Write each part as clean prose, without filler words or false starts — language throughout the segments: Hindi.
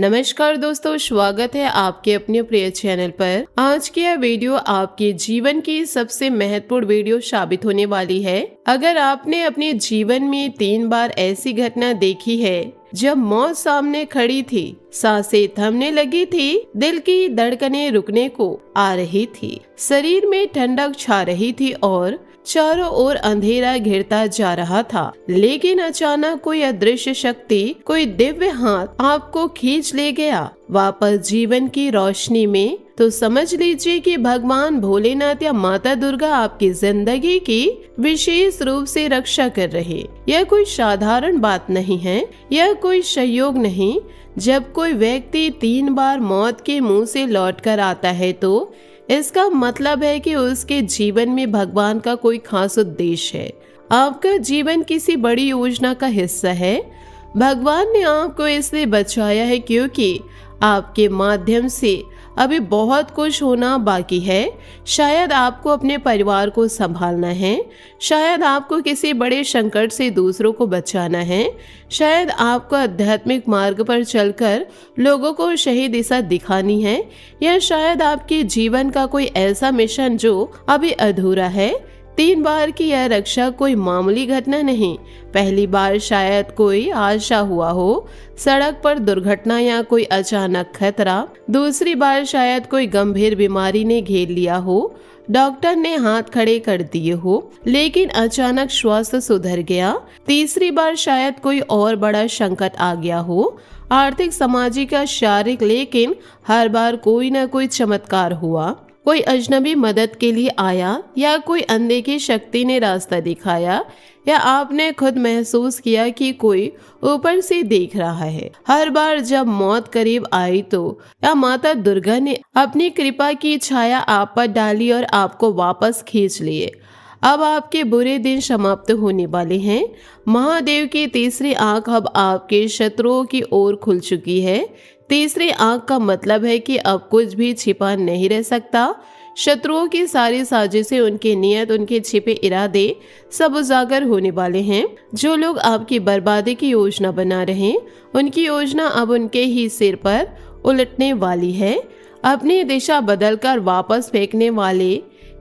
नमस्कार दोस्तों, स्वागत है आपके अपने प्रिय चैनल पर। आज की यह वीडियो आपके जीवन की सबसे महत्वपूर्ण वीडियो साबित होने वाली है। अगर आपने अपने जीवन में 3 बार ऐसी घटना देखी है जब मौत सामने खड़ी थी, सांसें थमने लगी थी, दिल की धड़कनें रुकने को आ रही थी, शरीर में ठंडक छा रही थी और चारों ओर अंधेरा घिरता जा रहा था, लेकिन अचानक कोई अदृश्य शक्ति, कोई दिव्य हाथ आपको खींच ले गया वापस जीवन की रोशनी में, तो समझ लीजिए कि भगवान भोलेनाथ या माता दुर्गा आपकी जिंदगी की विशेष रूप से रक्षा कर रहे। यह कोई साधारण बात नहीं है, यह कोई संयोग नहीं। जब कोई व्यक्ति 3 बार मौत के मुंह से लौट कर आता है तो इसका मतलब है कि उसके जीवन में भगवान का कोई खास उद्देश्य है। आपका जीवन किसी बड़ी योजना का हिस्सा है। भगवान ने आपको इसलिए बचाया है क्योंकि आपके माध्यम से अभी बहुत कुछ होना बाकी है। शायद आपको अपने परिवार को संभालना है, शायद आपको किसी बड़े संकट से दूसरों को बचाना है, शायद आपको आध्यात्मिक मार्ग पर चलकर लोगों को सही दिशा दिखानी है, या शायद आपके जीवन का कोई ऐसा मिशन जो अभी अधूरा है। 3 बार की यह रक्षा कोई मामूली घटना नहीं। पहली बार शायद कोई हादसा हुआ हो, सड़क पर दुर्घटना या कोई अचानक खतरा। दूसरी बार शायद कोई गंभीर बीमारी ने घेर लिया हो, डॉक्टर ने हाथ खड़े कर दिए हो, लेकिन अचानक स्वास्थ्य सुधर गया। तीसरी बार शायद कोई और बड़ा संकट आ गया हो, आर्थिक, सामाजिक या शारीरिक, लेकिन हर बार कोई न कोई चमत्कार हुआ। कोई अजनबी मदद के लिए आया, या कोई अनदेखी शक्ति ने रास्ता दिखाया, या आपने खुद महसूस किया कि कोई ऊपर से देख रहा है। हर बार जब मौत करीब आई तो या माता दुर्गा ने अपनी कृपा की छाया आप पर डाली और आपको वापस खींच लिए। अब आपके बुरे दिन समाप्त होने वाले हैं। महादेव की तीसरी आंख अब आपके शत्रुओं की ओर खुल चुकी है। तीसरी आंख का मतलब है कि अब कुछ भी छिपा नहीं रह सकता। शत्रुओं की सारी साजिशें, उनकी नियत, उनके छिपे इरादे सब उजागर होने वाले हैं। जो लोग आपकी बर्बादी की योजना बना रहे हैं, उनकी योजना अब उनके ही सिर पर उलटने वाली है। अपनी दिशा बदलकर वापस फेंकने वाले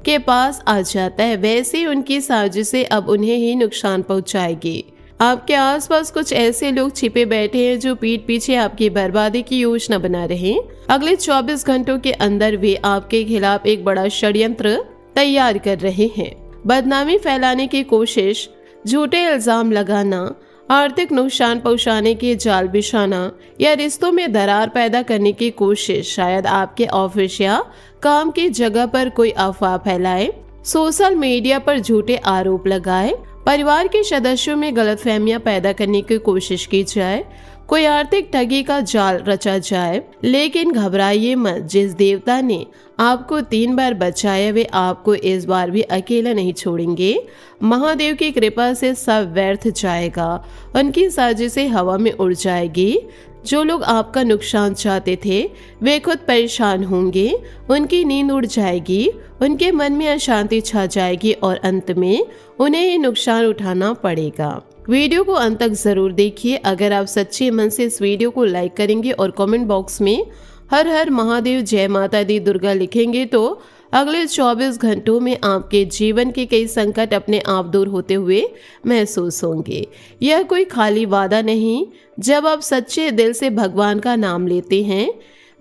के पास आ जाता है, वैसे उनकी साजिशें अब उन्हें ही नुकसान पहुंचाएगी। आपके आसपास कुछ ऐसे लोग छिपे बैठे हैं जो पीठ पीछे आपकी बर्बादी की योजना बना रहे हैं। अगले 24 घंटों के अंदर वे आपके खिलाफ एक बड़ा षड्यंत्र तैयार कर रहे हैं। बदनामी फैलाने की कोशिश, झूठे इल्जाम लगाना, आर्थिक नुकसान पहुंचाने के जाल बिछाना, या रिश्तों में दरार पैदा करने की कोशिश। शायद आपके ऑफिस या काम की जगह पर कोई अफवाह फैलाए, सोशल मीडिया पर झूठे आरोप लगाए, परिवार के सदस्यों में गलतफहमियां पैदा करने की कोशिश की जाए, कोई आर्थिक ठगी का जाल रचा जाए। लेकिन घबराइए मत, जिस देवता ने आपको 3 बार बचाया वे आपको इस बार भी अकेला नहीं छोड़ेंगे। महादेव की कृपा से सब व्यर्थ जाएगा, उनकी साजिशें हवा में उड़ जाएगी। जो लोग आपका नुकसान चाहते थे वे खुद परेशान होंगे, उनकी नींद उड़ जाएगी, उनके मन में अशांति छा जाएगी और अंत में उन्हें ये नुकसान उठाना पड़ेगा। वीडियो को अंत तक जरूर देखिए। अगर आप सच्चे मन से इस वीडियो को लाइक करेंगे और कमेंट बॉक्स में हर हर महादेव, जय माता दी दुर्गा लिखेंगे तो अगले 24 घंटों में आपके जीवन के कई संकट अपने आप दूर होते हुए महसूस होंगे। यह कोई खाली वादा नहीं। जब आप सच्चे दिल से भगवान का नाम लेते हैं,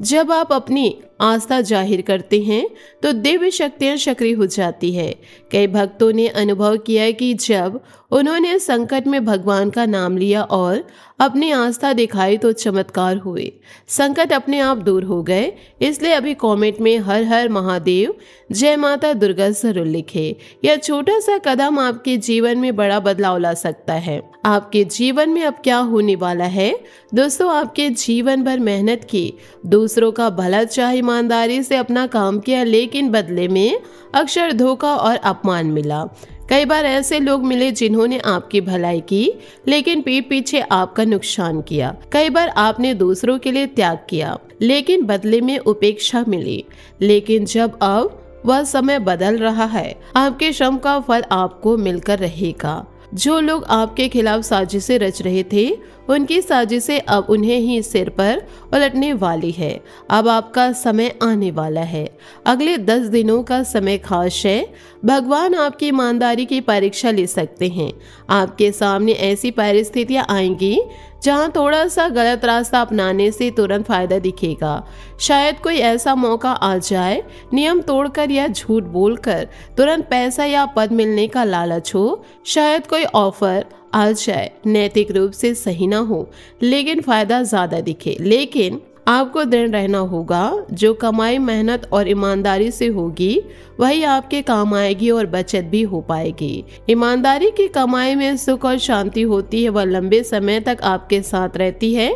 जब आप अपनी आस्था जाहिर करते हैं तो दिव्य शक्तियां सक्रिय हो जाती है। कई भक्तों ने अनुभव किया कि जब उन्होंने संकट में भगवान का नाम लिया और अपनी आस्था दिखाई तो चमत्कार हुए, संकट अपने आप दूर हो गए। इसलिए अभी कमेंट में हर हर महादेव, जय माता दुर्गा जरूर लिखे। यह छोटा सा कदम आपके जीवन में बड़ा बदलाव ला सकता है। आपके जीवन में अब क्या होने वाला है दोस्तों? आपके जीवन भर मेहनत की, दूसरों का भला चाहे, ईमानदारी से अपना काम किया, लेकिन बदले में अक्सर धोखा और अपमान मिला। कई बार ऐसे लोग मिले जिन्होंने आपकी भलाई की लेकिन पीठ पीछे आपका नुकसान किया। कई बार आपने दूसरों के लिए त्याग किया लेकिन बदले में उपेक्षा मिली। लेकिन जब अब वह समय बदल रहा है, आपके श्रम का फल आपको मिलकर रहेगा। जो लोग आपके खिलाफ साजिशें रच रहे थे उनकी साजिशें अब उन्हें ही सिर पर उलटने वाली है। अब आपका समय आने वाला है। अगले 10 दिनों का समय खास है। भगवान आपकी ईमानदारी की परीक्षा ले सकते हैं। आपके सामने ऐसी परिस्थितियां आएंगी जहां थोड़ा सा गलत रास्ता अपनाने से तुरंत फायदा दिखेगा। शायद कोई ऐसा मौका आ जाए, नियम तोड़कर या झूठ बोलकर तुरंत पैसा या पद मिलने का लालच हो। शायद कोई ऑफर आ जाए, नैतिक रूप से सही ना हो लेकिन फायदा ज्यादा दिखे। लेकिन आपको दृढ़ रहना होगा। जो कमाई मेहनत और ईमानदारी से होगी वही आपके काम आएगी और बचत भी हो पाएगी। ईमानदारी की कमाई में सुख और शांति होती है, वह लंबे समय तक आपके साथ रहती है।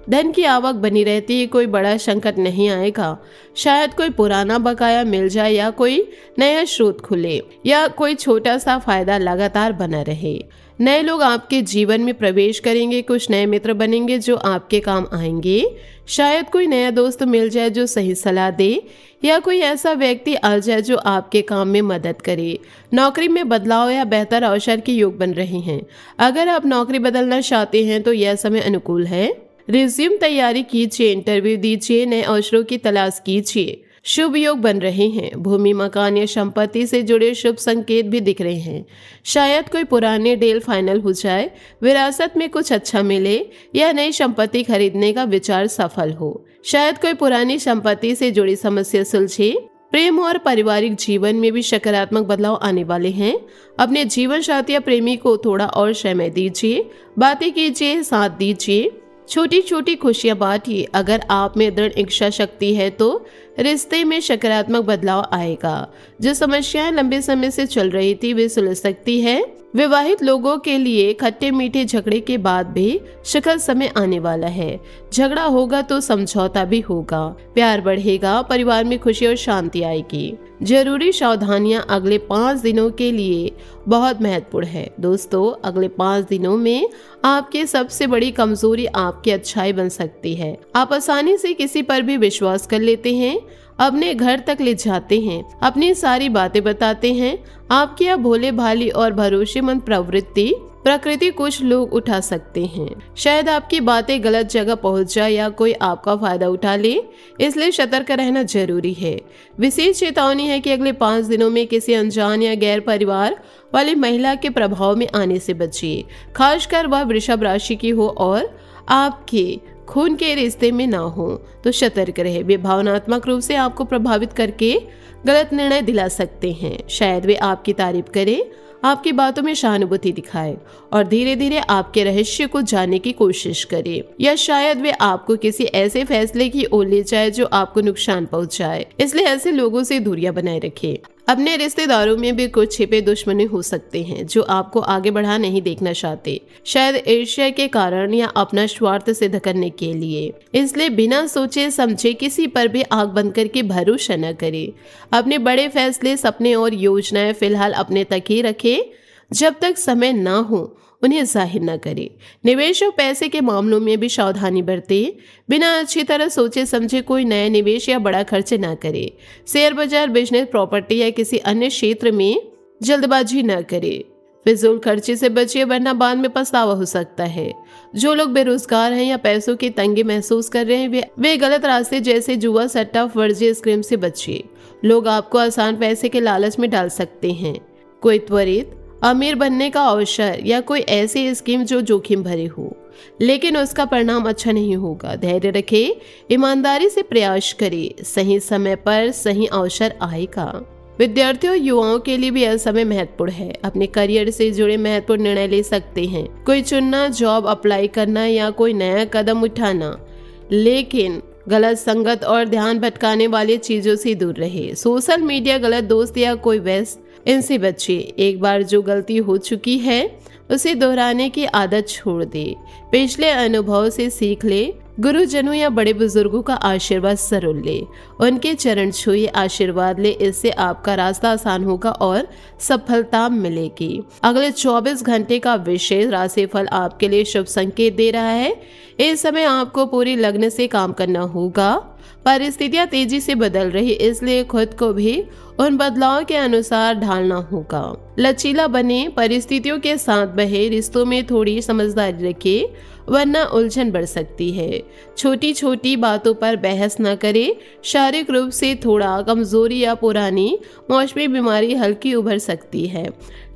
धन की आवक बनी रहती है, कोई बड़ा संकट नहीं आएगा। शायद कोई पुराना बकाया मिल जाए या कोई नया स्रोत खुले या कोई छोटा सा फायदा लगातार बना रहे। नए लोग आपके जीवन में प्रवेश करेंगे, कुछ नए मित्र बनेंगे जो आपके काम आएंगे। शायद कोई नया दोस्त मिल जाए जो सही सलाह दे या कोई ऐसा व्यक्ति आ जाए जो आपके काम में मदद करे। नौकरी में बदलाव या बेहतर अवसर के योग बन रहे हैं। अगर आप नौकरी बदलना चाहते हैं तो यह समय अनुकूल है। रिज्यूम तैयारी कीजिए, इंटरव्यू दीजिए, नए अवसरों की तलाश कीजिए। शुभ योग बन रहे हैं। भूमि मकान या संपत्ति से जुड़े शुभ संकेत भी दिख रहे हैं। शायद कोई पुराने डील फाइनल हो जाए, विरासत में कुछ अच्छा मिले या नई संपत्ति खरीदने का विचार सफल हो। शायद कोई पुरानी संपत्ति से जुड़ी समस्या सुलझे। प्रेम और पारिवारिक जीवन में भी सकारात्मक बदलाव आने वाले हैं। अपने जीवन साथी या प्रेमी को थोड़ा और समय दीजिए, बातें कीजिए, साथ दीजिए, छोटी छोटी खुशियां बांटिए। अगर आप में दृढ़ इच्छा शक्ति है तो रिश्ते में सकारात्मक बदलाव आएगा। जो समस्याएं लंबे समय से चल रही थी वे सुलझ सकती है। विवाहित लोगों के लिए खट्टे मीठे झगड़े के बाद भी सुखद समय आने वाला है। झगड़ा होगा तो समझौता भी होगा, प्यार बढ़ेगा, परिवार में खुशी और शांति आएगी। जरूरी सावधानियां अगले 5 दिनों के लिए बहुत महत्वपूर्ण है। दोस्तों, अगले 5 दिनों में आपकी सबसे बड़ी कमजोरी आपकी अच्छाई बन सकती है। आप आसानी से किसी पर भी विश्वास कर लेते हैं, अपने घर तक ले जाते हैं, अपनी सारी बातें बताते हैं। आपकी यह भोले भाली और भरोसेमंद प्रकृति कुछ लोग उठा सकते हैं। शायद आपकी बातें गलत जगह पहुंच जाए या कोई आपका फायदा उठा ले, इसलिए सतर्क रहना जरूरी है। विशेष चेतावनी है कि अगले 5 दिनों में किसी अनजान या गैर परिवार वाली महिला के प्रभाव में आने से बचिए। खासकर वह वृषभ राशि की हो और आपके खून के रिश्ते में ना हो तो सतर्क रहे। वे भावनात्मक रूप से आपको प्रभावित करके गलत निर्णय दिला सकते हैं। शायद वे आपकी तारीफ करें, आपकी बातों में सहानुभूति दिखाए और धीरे धीरे आपके रहस्य को जानने की कोशिश करे, या शायद वे आपको किसी ऐसे फैसले की ओर ले जाए जो आपको नुकसान पहुंचाए। इसलिए ऐसे लोगों से दूरियां बनाए रखें। अपने रिश्तेदारों में भी कुछ छिपे दुश्मनी हो सकते हैं जो आपको आगे बढ़ा नहीं देखना चाहते, शायद ईर्ष्या के कारण या अपना स्वार्थ सिद्ध करने के लिए। इसलिए बिना सोचे समझे किसी पर भी आंख बंद करके भरोसा न करें। अपने बड़े फैसले, सपने और योजनाएं फिलहाल अपने तक ही रखें। जब तक समय ना हो उन्हें जाहिर न करें। निवेश और पैसे के मामलों में भी सावधानी बरतें। बिना अच्छी तरह सोचे समझे कोई नया निवेश या बड़ा खर्च न करें। शेयर बाजार, बिजनेस, प्रॉपर्टी या किसी अन्य क्षेत्र में जल्दबाजी न करें। फिजूल खर्चे से बचिए वरना बाद में पछतावा हो सकता है। जो लोग बेरोजगार हैं या पैसों की तंगी महसूस कर रहे हैं वे गलत रास्ते जैसे जुआ, सट्टा, फर्जी स्कीम से बचिए। लोग आपको आसान पैसे के लालच में डाल सकते हैं। कोई त्वरित अमीर बनने का अवसर या कोई ऐसी स्कीम जो जोखिम भरे हो लेकिन उसका परिणाम अच्छा नहीं होगा। धैर्य रखें, ईमानदारी से प्रयास करें, सही समय पर सही अवसर आएगा। विद्यार्थियों, युवाओं के लिए भी यह समय महत्वपूर्ण है। अपने करियर से जुड़े महत्वपूर्ण निर्णय ले सकते हैं, कोई चुनना, जॉब अप्लाई करना या कोई नया कदम उठाना। लेकिन गलत संगत और ध्यान भटकाने वाली चीजों से दूर रहे। सोशल मीडिया, गलत दोस्त या कोई व्यस्त, इनसे बचिए। एक बार जो गलती हो चुकी है उसे दोहराने की आदत छोड़ दे। पिछले अनुभव से सीख ले। गुरुजनों या बड़े बुजुर्गों का आशीर्वाद जरूर ले। उनके चरण छुए, आशीर्वाद ले। इससे आपका रास्ता आसान होगा और सफलता मिलेगी। अगले 24 घंटे का विशेष राशिफल आपके लिए शुभ संकेत दे रहा है। इस समय आपको पूरी लगन से काम करना होगा। परिस्थितियां तेजी से बदल रही, इसलिए खुद को भी उन बदलाव के अनुसार ढालना होगा। लचीला बने, परिस्थितियों के साथ बहे, रिश्तों में थोड़ी समझदारी रखें। वरना उलझन बढ़ सकती है। छोटी छोटी बातों पर बहस न करें। शारीरिक रूप से थोड़ा कमजोरी या पुरानी मौसमी बीमारी हल्की उभर सकती है।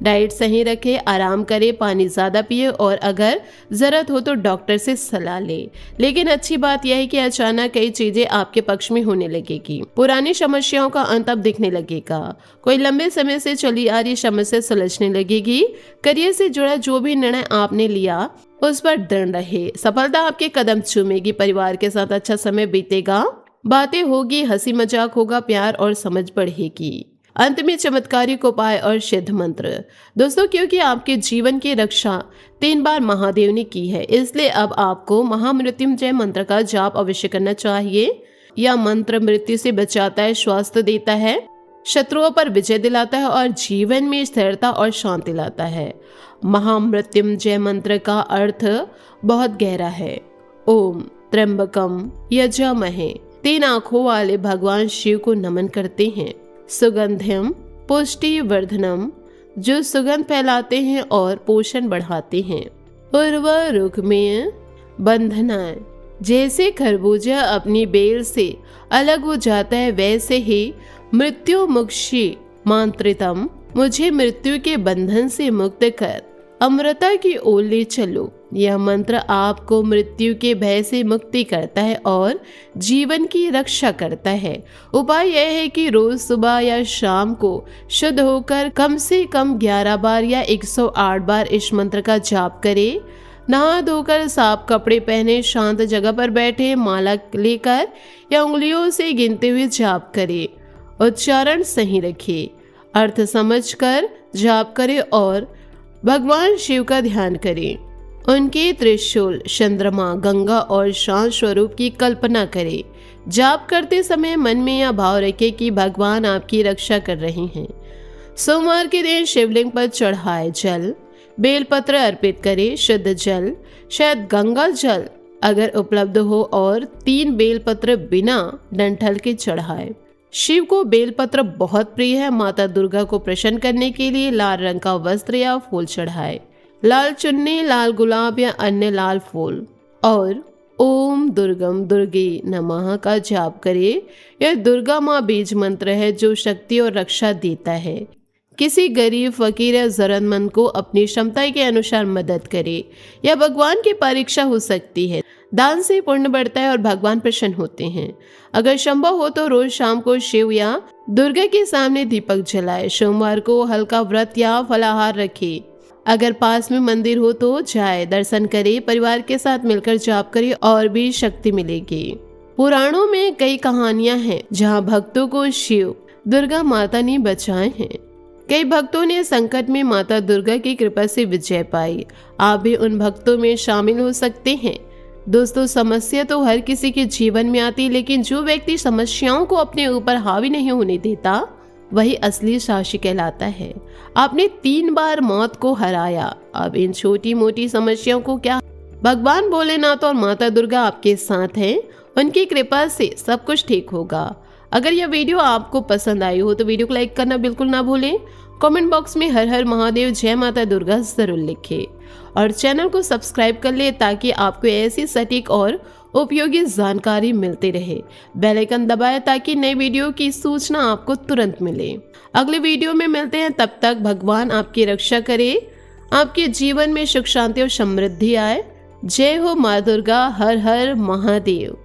डाइट सही रखें, आराम करें, पानी ज़्यादा पिए और अगर ज़रूरत हो तो डॉक्टर से सलाह लें। लेकिन अच्छी बात यह है कि अचानक कई चीज़ें आपके पक्ष में होने लगेगी। पुरानी समस्याओं का अंत अब दिखने लगेगा। कोई लंबे समय से चली आ रही समस्या सुलझने लगेगी। करियर से जुड़ा जो भी निर्णय आपने लिया उस पर दृढ़ रहे। सफलता आपके कदम चूमेगी। परिवार के साथ अच्छा समय बीतेगा। बातें होगी, हंसी मजाक होगा, प्यार और समझ बढ़ेगी। अंत में चमत्कारिक उपाय और सिद्ध मंत्र। दोस्तों, क्योंकि आपके जीवन की रक्षा 3 बार महादेव ने की है, इसलिए अब आपको महामृत्युंजय मंत्र का जाप अवश्य करना चाहिए। यह मंत्र मृत्यु से बचाता है, स्वास्थ्य देता है, शत्रुओं पर विजय दिलाता है और जीवन में स्थिरता और शांति लाता है। महामृत्युंजय मंत्र का अर्थ बहुत गहरा है। ओम त्र्यंबकम यजामहे। 3 आंखों वाले भगवान शिव को नमन करते हैं। सुगंधिम पुष्टि वर्धनम, जो सुगंध फैलाते हैं और पोषण बढ़ाते हैं। उर्वरुक में बंधनाएं, जैसे खरबूजा अपनी बेल से अलग हो जाता है वैसे ही मृत्यु मुक्षी मांत्रितम, मुझे मृत्यु के बंधन से मुक्त कर अमृता की ओर ले चलो। यह मंत्र आपको मृत्यु के भय से मुक्ति करता है और जीवन की रक्षा करता है। उपाय यह है कि रोज सुबह या शाम को शुद्ध होकर कम से कम 11 बार या 108 बार इस मंत्र का जाप करें। नहा धोकर साफ कपड़े पहने, शांत जगह पर बैठे, माला लेकर या उंगलियों से गिनते हुए जाप करें। उच्चारण सही रखें, अर्थ समझकर जाप करें और भगवान शिव का ध्यान करें। उनके त्रिशूल, चंद्रमा, गंगा और शांत स्वरूप की कल्पना करें। जाप करते समय मन में यह भाव रखें कि भगवान आपकी रक्षा कर रहे हैं। सोमवार के दिन शिवलिंग पर चढ़ाए जल, बेलपत्र अर्पित करें। शुद्ध जल, शायद गंगा जल अगर उपलब्ध हो, और 3 बेलपत्र बिना डंठल के चढ़ाए। शिव को बेलपत्र बहुत प्रिय है। माता दुर्गा को प्रसन्न करने के लिए लाल रंग का वस्त्र या फूल चढ़ाए। लाल चुन्नी, लाल गुलाब या अन्य लाल फूल और ओम दुर्गम दुर्गे नमः का जाप करें। यह दुर्गा माँ बीज मंत्र है जो शक्ति और रक्षा देता है। किसी गरीब, फकीर या जरूरतमंद को अपनी क्षमता के अनुसार मदद करे। यह भगवान की परीक्षा हो सकती है। दान से पुण्य बढ़ता है और भगवान प्रसन्न होते हैं। अगर संभव हो तो रोज शाम को शिव या दुर्गा के सामने दीपक जलाए। सोमवार को हल्का व्रत या फलाहार रखे। अगर पास में मंदिर हो तो जाए, दर्शन करे, परिवार के साथ मिलकर जाप करे और भी शक्ति मिलेगी। पुराणों में कई कहानियां हैं जहां भक्तों को शिव दुर्गा माता ने बचाए हैं। कई भक्तों ने संकट में माता दुर्गा की कृपा से विजय पाई। आप भी उन भक्तों में शामिल हो सकते हैं। दोस्तों, समस्या तो हर किसी के जीवन में आती, लेकिन जो व्यक्ति समस्याओं को अपने ऊपर हावी नहीं होने देता वही असली साहसी कहलाता है। आपने 3 बार मौत को हराया। अब इन छोटी मोटी समस्याओं को क्या, भगवान भोलेनाथ और माता दुर्गा आपके साथ हैं। उनकी कृपा से सब कुछ ठीक होगा। अगर यह वीडियो आपको पसंद आई हो तो वीडियो को लाइक करना बिल्कुल ना भूलें। कमेंट बॉक्स में हर हर महादेव, जय माता दुर्गा जरूर लिखें और चैनल को सब्सक्राइब कर ले ताकि आपको ऐसी सटीक और उपयोगी जानकारी मिलती रहे। बेल आइकन दबाएं ताकि नई वीडियो की सूचना आपको तुरंत मिले। अगले वीडियो में मिलते हैं, तब तक भगवान आपकी रक्षा करे, आपके जीवन में सुख शांति और समृद्धि आए। जय हो माँ दुर्गा, हर हर महादेव।